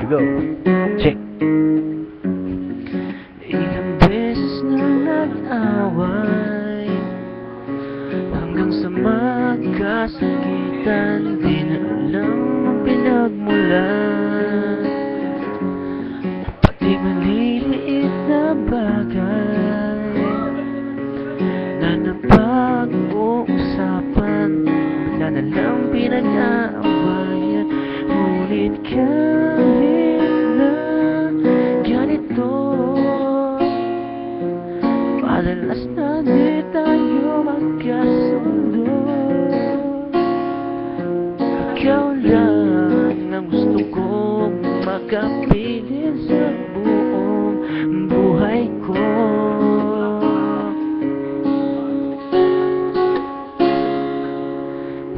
we go. Check. Ilang beses na nag-away hanggang sa magkasakitan, di na alam ang pinagmulan. Pati maliliit na bagay na napag-uusapan, wala na lang pinag-aawayan. Ngunit kahit na ganito, madalas na di tayo magkasundo. Ikaw lang ang gusto kong makapiling sa buong buhay ko.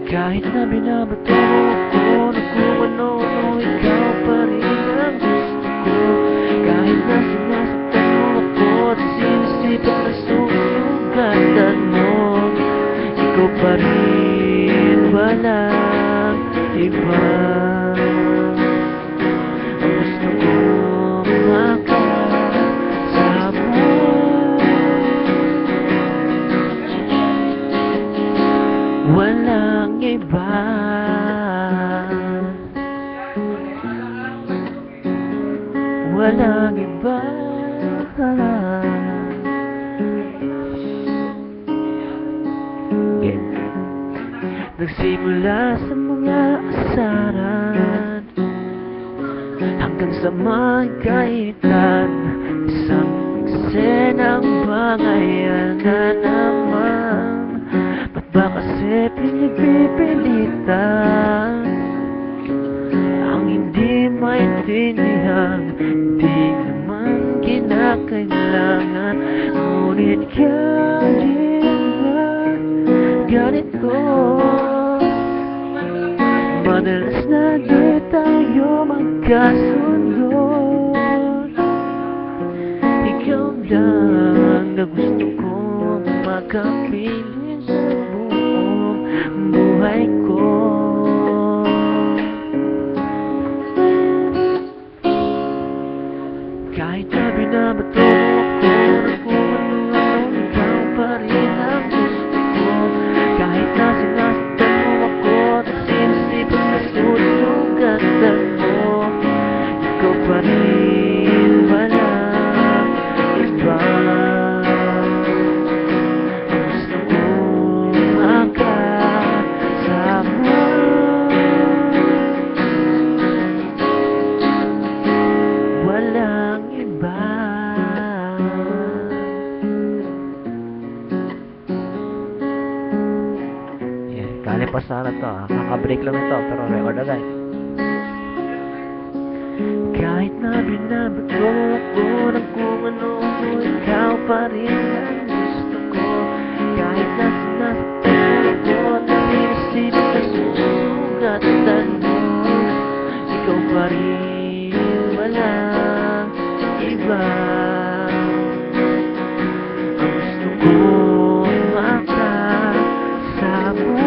Kahit na binabato ako na kung ano-ano, ikaw pa rin ang gusto ko. Kahit na sinasaktan mo ako at sinisipat na sumugatan mo, ikaw pa rin, walang iba. Ang gusto ko makasama, walang iba. Walang iba. Yeah. Nagsimula sa mga asaran hanggang sa magkaitan, isang eksenang bangayan na naman. Ba't ba kasi pinagpipilitan ang hindi maintindihan? Di naman kinakailangan, ngunit kahit na ganito, madalas na di tayo magkasundo. Ikaw lang na gusto kong makapiling sa buong buhay ko. Kahit na binabato ako na kung ano-ano, ikaw pa rin ang gusto ko. Kahit na sinasaktan mo ako at sinisipat na susugatan mo, ikaw pa rin, walang iba. Ang gusto kong makasama, walang iba. Yeah, kalipas na to. Kaka-break lang ito, pero record agad. Kahit na binabato ako ng kung ano-ano, ikaw pa rin ang gusto ko. Kahit na sinasaktan ako at sinisip na susugatan mo, ikaw pa rin, walang iba. Ang gusto kong makasama,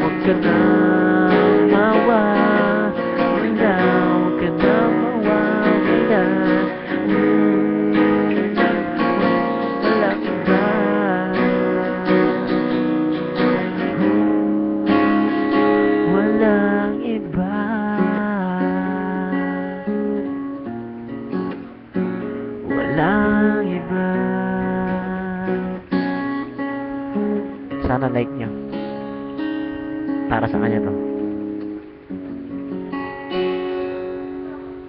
huwag ka nang mawawala, huwag ka nang mawawala. Walang iba. Walang iba. Walang iba. Sana like nyo. Para sa kanya to.